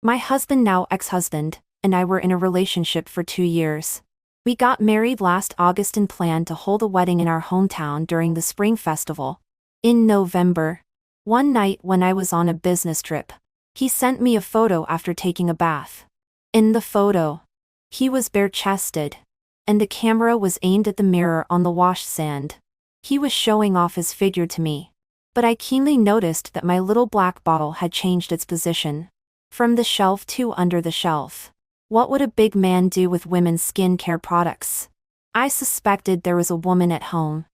My husband, now ex-husband, and I were in a relationship for 2 years. We got married last August and planned to hold a wedding in our hometown during the spring festival. In November, one night when I was on a business trip, he sent me a photo after taking a bath. In the photo, he was bare-chested, and the camera was aimed at the mirror on the washstand. He was showing off his figure to me, but I keenly noticed that my little black bottle had changed its position. From the shelf to under the shelf. What would a big man do with women's skincare products? I suspected there was a woman at home.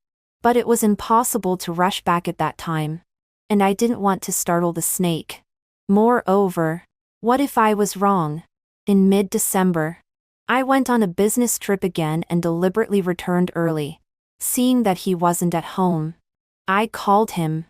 But it was impossible to rush back at that time. And I didn't want to startle the snake. Moreover, what if I was wrong? In mid-December, I went on a business trip again and deliberately returned early. Seeing that he wasn't at home, I called him.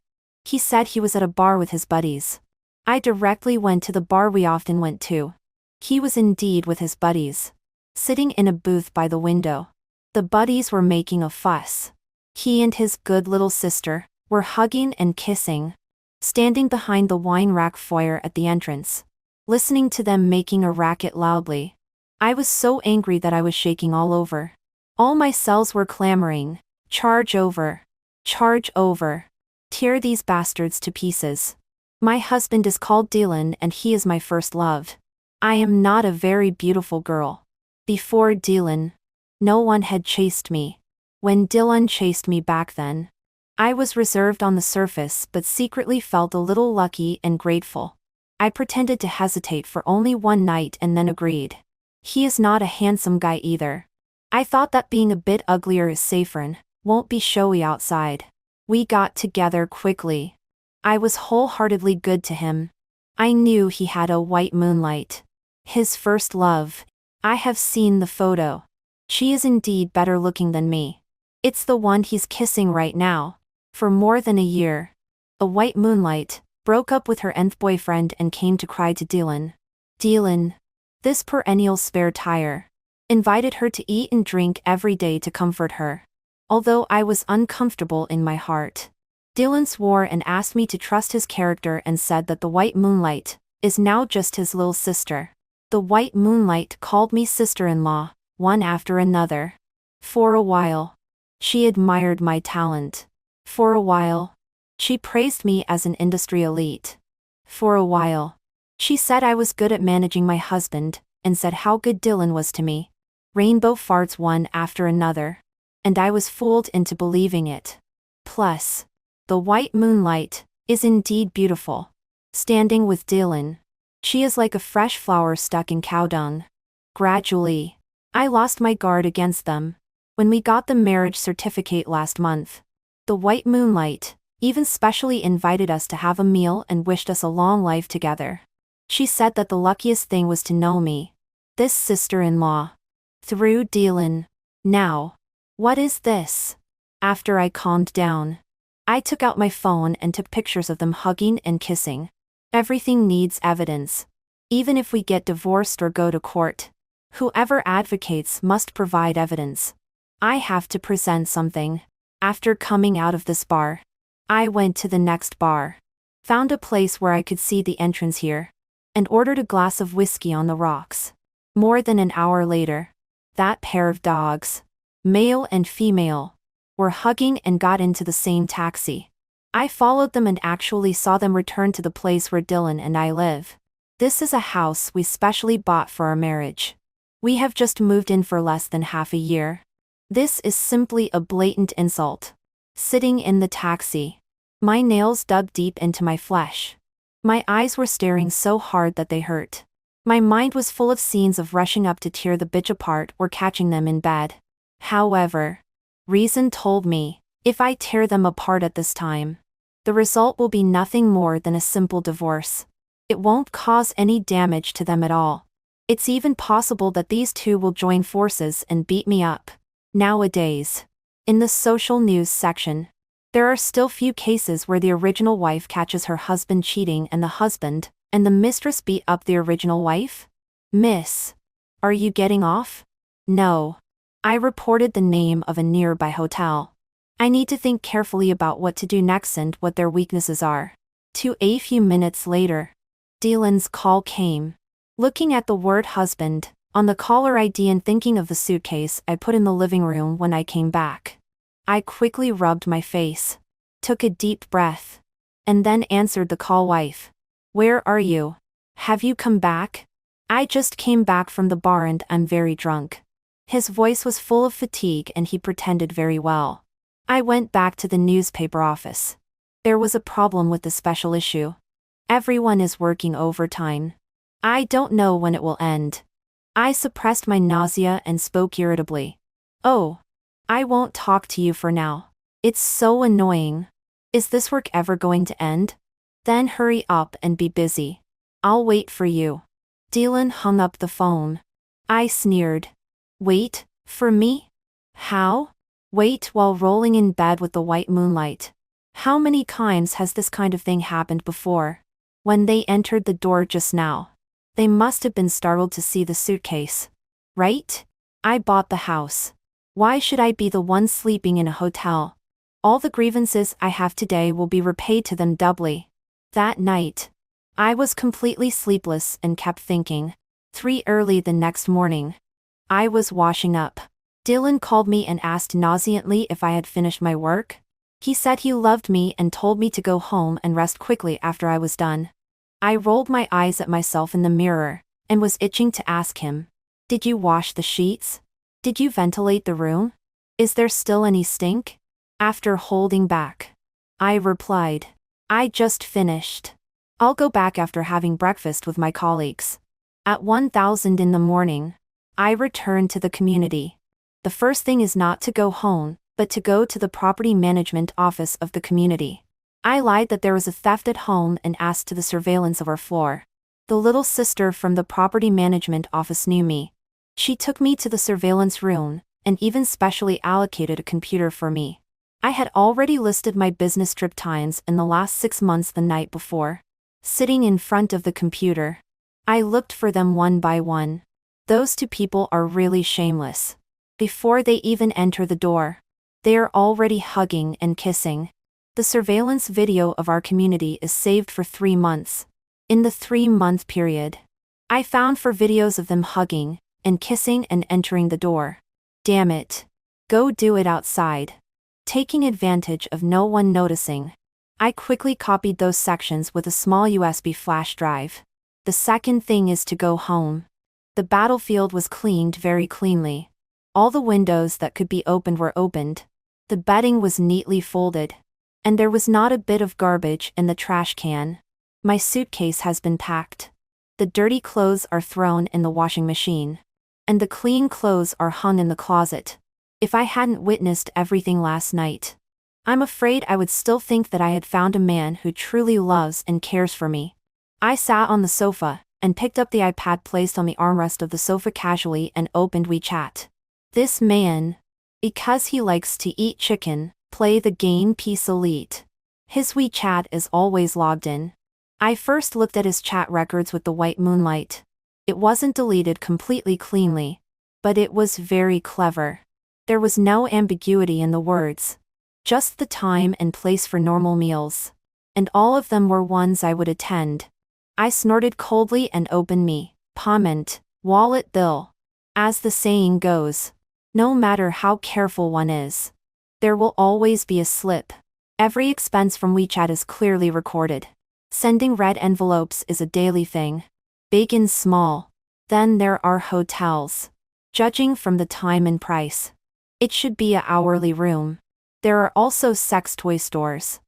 He said he was at a bar with his buddies. I directly went to the bar we often went to. He was indeed with his buddies, sitting in a booth by the window. The buddies were making a fuss. He and his good little sister were hugging and kissing, standing behind the wine rack foyer at the entrance, listening to them making a racket loudly. I was so angry that I was shaking all over. All my cells were clamoring, "Charge over! Charge over! Tear these bastards to pieces." My husband is called Dylan and he is my first love. I am not a very beautiful girl. Before Dylan, no one had chased me. When Dylan chased me back then, I was reserved on the surface but secretly felt a little lucky and grateful. I pretended to hesitate for only one night and then agreed. He is not a handsome guy either. I thought that being a bit uglier is safer and won't be showy outside. We got together quickly. I was wholeheartedly good to him. I knew he had a white moonlight. His first love. I have seen the photo. She is indeed better looking than me. It's the one he's kissing right now. For more than a year, a white moonlight broke up with her nth boyfriend and came to cry to Dylan. Dylan, this perennial spare tire, invited her to eat and drink every day to comfort her. Although I was uncomfortable in my heart, Dylan swore and asked me to trust his character and said that the white moonlight is now just his little sister. The white moonlight called me sister-in-law, one after another. For a while, she admired my talent. For a while, she praised me as an industry elite. For a while, she said I was good at managing my husband, and said how good Dylan was to me. Rainbow farts one after another. And I was fooled into believing it. Plus, the white moonlight is indeed beautiful. Standing with Dylan, she is like a fresh flower stuck in cow dung. Gradually, I lost my guard against them. When we got the marriage certificate last month, the white moonlight even specially invited us to have a meal and wished us a long life together. She said that the luckiest thing was to know me, this sister-in-law, through Dylan. Now, what is this? After I calmed down, I took out my phone and took pictures of them hugging and kissing. Everything needs evidence. Even if we get divorced or go to court, whoever advocates must provide evidence. I have to present something. After coming out of this bar, I went to the next bar, found a place where I could see the entrance here, and ordered a glass of whiskey on the rocks. More than an hour later, that pair of dogs, male and female, were hugging and got into the same taxi. I followed them and actually saw them return to the place where Dylan and I live. This is a house we specially bought for our marriage. We have just moved in for less than half a year. This is simply a blatant insult. Sitting in the taxi, my nails dug deep into my flesh. My eyes were staring so hard that they hurt. My mind was full of scenes of rushing up to tear the bitch apart or catching them in bed. However, reason told me, if I tear them apart at this time, the result will be nothing more than a simple divorce. It won't cause any damage to them at all. It's even possible that these two will join forces and beat me up. Nowadays, in the social news section, there are still few cases where the original wife catches her husband cheating and the husband and the mistress beat up the original wife? Miss, are you getting off? No. I reported the name of a nearby hotel. I need to think carefully about what to do next and what their weaknesses are. A few minutes later, Dylan's call came. Looking at the word husband on the caller ID and thinking of the suitcase I put in the living room when I came back. I quickly rubbed my face, took a deep breath, and then answered the call. Wife, where are you? Have you come back? I just came back from the bar and I'm very drunk. His voice was full of fatigue and he pretended very well. I went back to the newspaper office. There was a problem with the special issue. Everyone is working overtime. I don't know when it will end. I suppressed my nausea and spoke irritably. Oh, I won't talk to you for now. It's so annoying. Is this work ever going to end? Then hurry up and be busy. I'll wait for you. Dylan hung up the phone. I sneered. Wait, for me? How? Wait while rolling in bed with the white moonlight. How many times has this kind of thing happened before? When they entered the door just now, they must have been startled to see the suitcase. Right? I bought the house. Why should I be the one sleeping in a hotel? All the grievances I have today will be repaid to them doubly. That night, I was completely sleepless and kept thinking. 3 early the next morning, I was washing up. Dylan called me and asked nauseantly if I had finished my work. He said he loved me and told me to go home and rest quickly after I was done. I rolled my eyes at myself in the mirror, and was itching to ask him, did you wash the sheets? Did you ventilate the room? Is there still any stink? After holding back, I replied, I just finished. I'll go back after having breakfast with my colleagues. At 1,000 in the morning, I returned to the community. The first thing is not to go home, but to go to the property management office of the community. I lied that there was a theft at home and asked to the surveillance of our floor. The little sister from the property management office knew me. She took me to the surveillance room, and even specially allocated a computer for me. I had already listed my business trip times in the last 6 months the night before. Sitting in front of the computer, I looked for them one by one. Those 2 people are really shameless. Before they even enter the door, they are already hugging and kissing. The surveillance video of our community is saved for 3 months. In the 3-month period, I found 4 videos of them hugging and kissing and entering the door. Damn it. Go do it outside. Taking advantage of no one noticing, I quickly copied those sections with a small USB flash drive. The second thing is to go home. The battlefield was cleaned very cleanly. All the windows that could be opened were opened. The bedding was neatly folded. And there was not a bit of garbage in the trash can. My suitcase has been packed. The dirty clothes are thrown in the washing machine. And the clean clothes are hung in the closet. If I hadn't witnessed everything last night, I'm afraid I would still think that I had found a man who truly loves and cares for me. I sat on the sofa, and picked up the iPad placed on the armrest of the sofa casually and opened WeChat. This man, because he likes to eat chicken, play the game Peace Elite. His WeChat is always logged in. I first looked at his chat records with the white moonlight. It wasn't deleted completely cleanly, but it was very clever. There was no ambiguity in the words. Just the time and place for normal meals. And all of them were ones I would attend. I snorted coldly and opened me, comment, wallet bill. As the saying goes, no matter how careful one is, there will always be a slip. Every expense from WeChat is clearly recorded. Sending red envelopes is a daily thing. Big and small. Then there are hotels. Judging from the time and price, it should be a hourly room. There are also sex toy stores.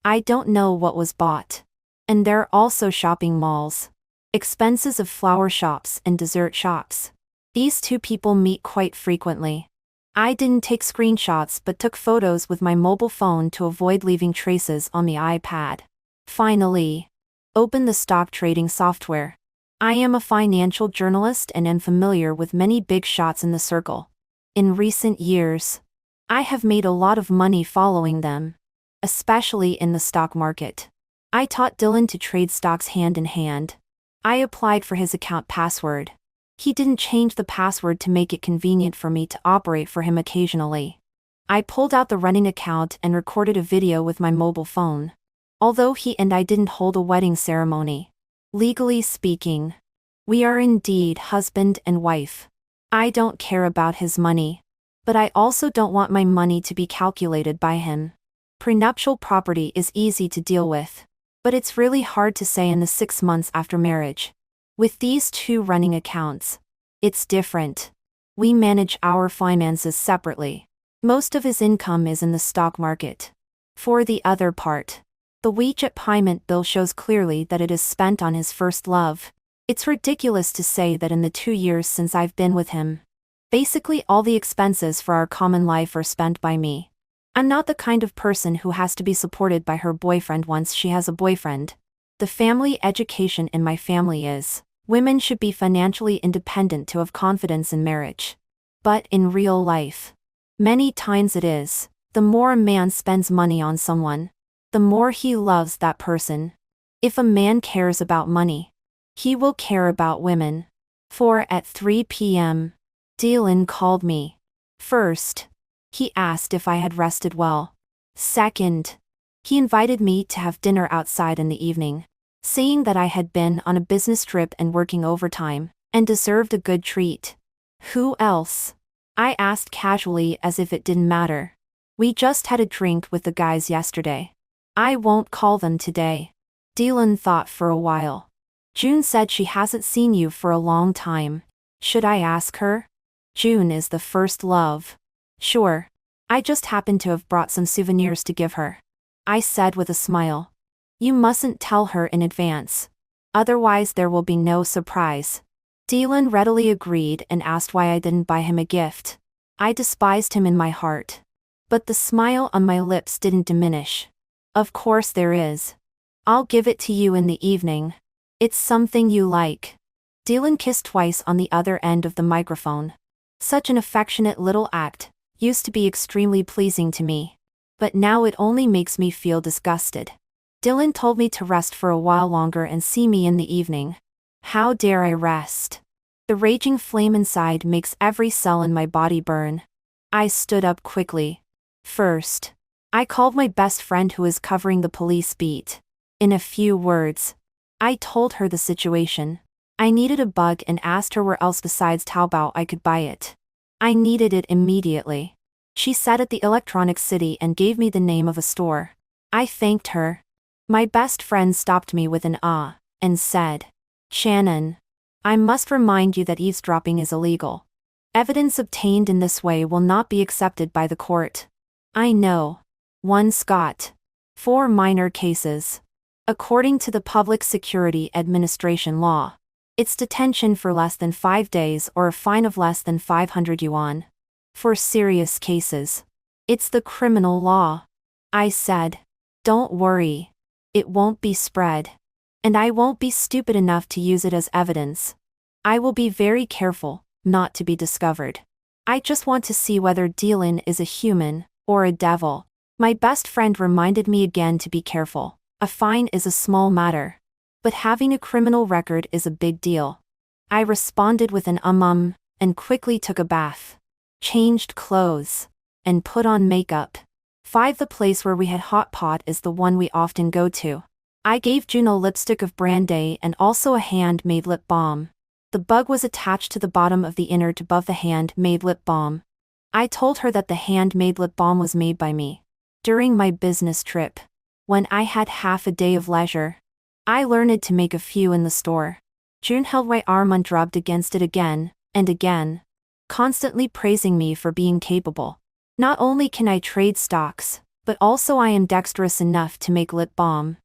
I don't know what was bought. And there are also shopping malls. Expenses of flower shops and dessert shops. These 2 people meet quite frequently. I didn't take screenshots but took photos with my mobile phone to avoid leaving traces on the iPad. Finally, open the stock trading software. I am a financial journalist and am familiar with many big shots in the circle. In recent years, I have made a lot of money following them, especially in the stock market. I taught Dylan to trade stocks hand in hand. I applied for his account password. He didn't change the password to make it convenient for me to operate for him occasionally. I pulled out the running account and recorded a video with my mobile phone. Although he and I didn't hold a wedding ceremony, legally speaking, We are indeed husband and wife. I don't care about his money. But I also don't want my money to be calculated by him. Prenuptial property is easy to deal with. But it's really hard to say in the 6 months after marriage. With these two running accounts, it's different. We manage our finances separately. Most of his income is in the stock market. For the other part, the WeChat payment bill shows clearly that it is spent on his first love. It's ridiculous to say that in the 2 years since I've been with him, basically all the expenses for our common life are spent by me. I'm not the kind of person who has to be supported by her boyfriend once she has a boyfriend. The family education in my family is, women should be financially independent to have confidence in marriage. But in real life, many times it is, the more a man spends money on someone, the more he loves that person. If a man cares about money, he will care about women. At 3 p.m., Dylan called me. First, he asked if I had rested well. Second, he invited me to have dinner outside in the evening, saying that I had been on a business trip and working overtime, and deserved a good treat. Who else? I asked casually as if it didn't matter. We just had a drink with the guys yesterday. I won't call them today. Dylan thought for a while. June said she hasn't seen you for a long time. Should I ask her? June is the first love. Sure. I just happened to have brought some souvenirs to give her. I said with a smile. You mustn't tell her in advance. Otherwise there will be no surprise. Dylan readily agreed and asked why I didn't buy him a gift. I despised him in my heart. But the smile on my lips didn't diminish. Of course there is. I'll give it to you in the evening. It's something you like. Dylan kissed twice on the other end of the microphone. Such an affectionate little act used to be extremely pleasing to me. But now it only makes me feel disgusted. Dylan told me to rest for a while longer and see me in the evening. How dare I rest? The raging flame inside makes every cell in my body burn. I stood up quickly. First, I called my best friend who is covering the police beat. In a few words, I told her the situation. I needed a bug and asked her where else besides Taobao I could buy it. I needed it immediately. She said at the Electronic City and gave me the name of a store. I thanked her. My best friend stopped me with an ah, and said, Shannon, I must remind you that eavesdropping is illegal. Evidence obtained in this way will not be accepted by the court. I know. 1 Scott. 4 minor cases. According to the Public Security Administration law, it's detention for less than 5 days or a fine of less than 500 yuan. For serious cases, it's the criminal law. I said, don't worry. It won't be spread. And I won't be stupid enough to use it as evidence. I will be very careful not to be discovered. I just want to see whether Dylan is a human or a devil. My best friend reminded me again to be careful. A fine is a small matter. But having a criminal record is a big deal. I responded with an and quickly took a bath. Changed clothes. And put on makeup. 5 The place where we had hot pot is the one we often go to. I gave June a lipstick of brand A and also a handmade lip balm. The bug was attached to the bottom of the inner tube above the handmade lip balm. I told her that the handmade lip balm was made by me. During my business trip, when I had half a day of leisure, I learned to make a few in the store. June held my arm and rubbed against it again and again, constantly praising me for being capable. Not only can I trade stocks, but also I am dexterous enough to make lip balm.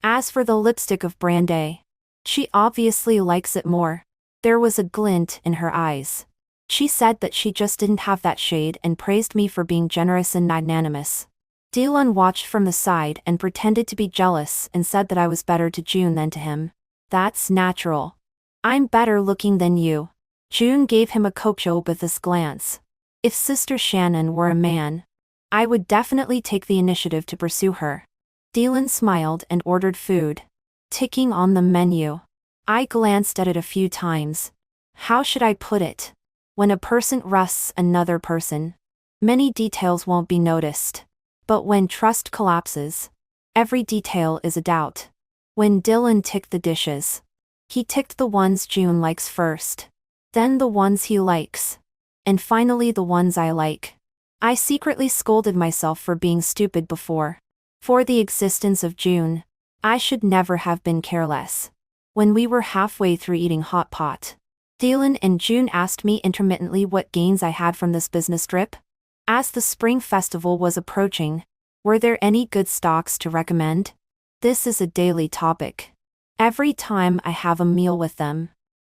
As for the lipstick of brand A, she obviously likes it more. There was a glint in her eyes. She said that she just didn't have that shade and praised me for being generous and magnanimous. Dylan watched from the side and pretended to be jealous and said that I was better to June than to him. That's natural. I'm better looking than you. June gave him a coquettious glance. If Sister Shannon were a man, I would definitely take the initiative to pursue her. Dylan smiled and ordered food. Ticking on the menu. I glanced at it a few times. How should I put it? When a person trusts another person, many details won't be noticed. But when trust collapses, every detail is a doubt. When Dylan ticked the dishes, He ticked the ones June likes first. Then the ones he likes. And finally the ones I like. I secretly scolded myself for being stupid before. For the existence of June. I should never have been careless. When we were halfway through eating hot pot, Dylan and June asked me intermittently what gains I had from this business trip. As the spring festival was approaching, were there any good stocks to recommend? This is a daily topic. Every time I have a meal with them,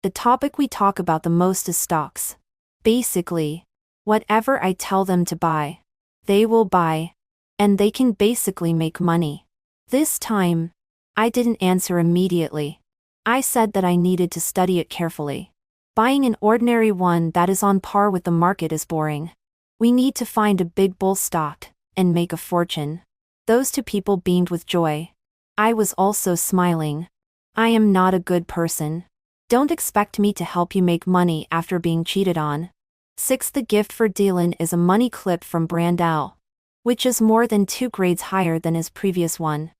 the topic we talk about the most is stocks. Basically, whatever I tell them to buy, they will buy, and they can basically make money. This time, I didn't answer immediately. I said that I needed to study it carefully. Buying an ordinary one that is on par with the market is boring. We need to find a big bull stock and make a fortune. Those two people beamed with joy. I was also smiling. I am not a good person. Don't expect me to help you make money after being cheated on. 6. The gift for Dylan is a money clip from brand L, which is more than 2 grades higher than his previous one.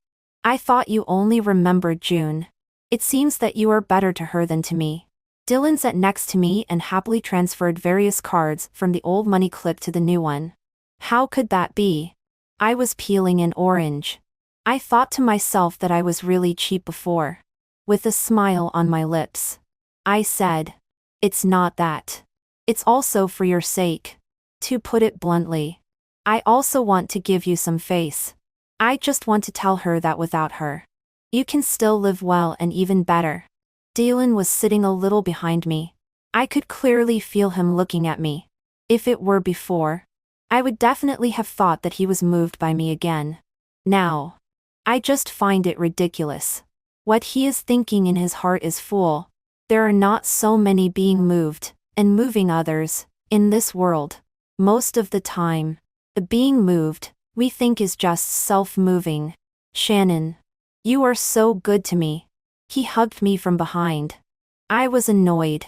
I thought you only remembered June. It seems that you are better to her than to me. Dylan sat next to me and happily transferred various cards from the old money clip to the new one. How could that be? I was peeling an orange. I thought to myself that I was really cheap before. With a smile on my lips, I said, "It's not that. It's also for your sake. To put it bluntly, I also want to give you some face. I just want to tell her that without her, you can still live well and even better." Dylan was sitting a little behind me. I could clearly feel him looking at me. If it were before, I would definitely have thought that he was moved by me again. Now, I just find it ridiculous. What he is thinking in his heart is fool. There are not so many being moved, and moving others, in this world. Most of the time, the being moved, we think is just self-moving. Shannon, you are so good to me. He hugged me from behind. I was annoyed,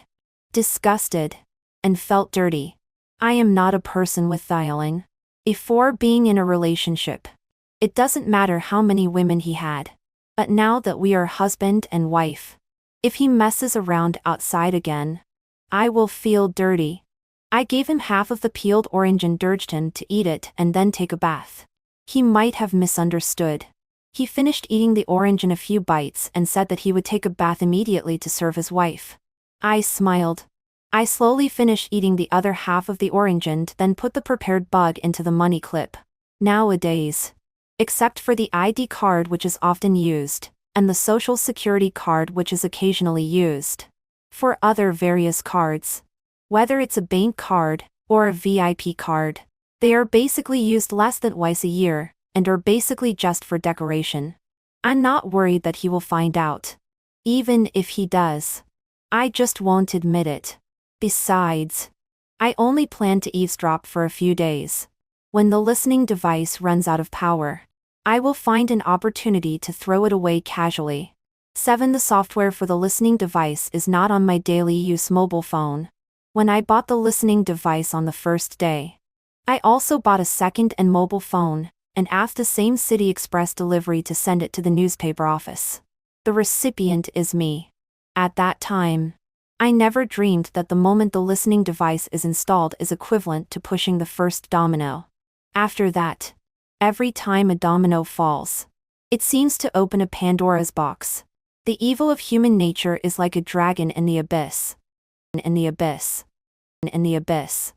disgusted, and felt dirty. I am not a person with feeling. Before being in a relationship, it doesn't matter how many women he had. But now that we are husband and wife, if he messes around outside again, I will feel dirty. I gave him half of the peeled orange and urged him to eat it and then take a bath. He might have misunderstood. He finished eating the orange in a few bites and said that he would take a bath immediately to serve his wife. I smiled. I slowly finished eating the other half of the orange and then put the prepared bug into the money clip. Nowadays, except for the ID card which is often used, and the Social Security card which is occasionally used. For other various cards, whether it's a bank card or a VIP card, they are basically used less than twice a year, and are basically just for decoration. I'm not worried that he will find out. Even if he does, I just won't admit it. Besides, I only plan to eavesdrop for a few days. When the listening device runs out of power, I will find an opportunity to throw it away casually. 7. The software for the listening device is not on my daily use mobile phone. When I bought the listening device on the first day, I also bought a second and mobile phone, and asked the same City Express delivery to send it to the newspaper office. The recipient is me. At that time, I never dreamed that the moment the listening device is installed is equivalent to pushing the first domino. After that, every time a domino falls, it seems to open a Pandora's box. The evil of human nature is like a dragon in the abyss. In the abyss. In the abyss.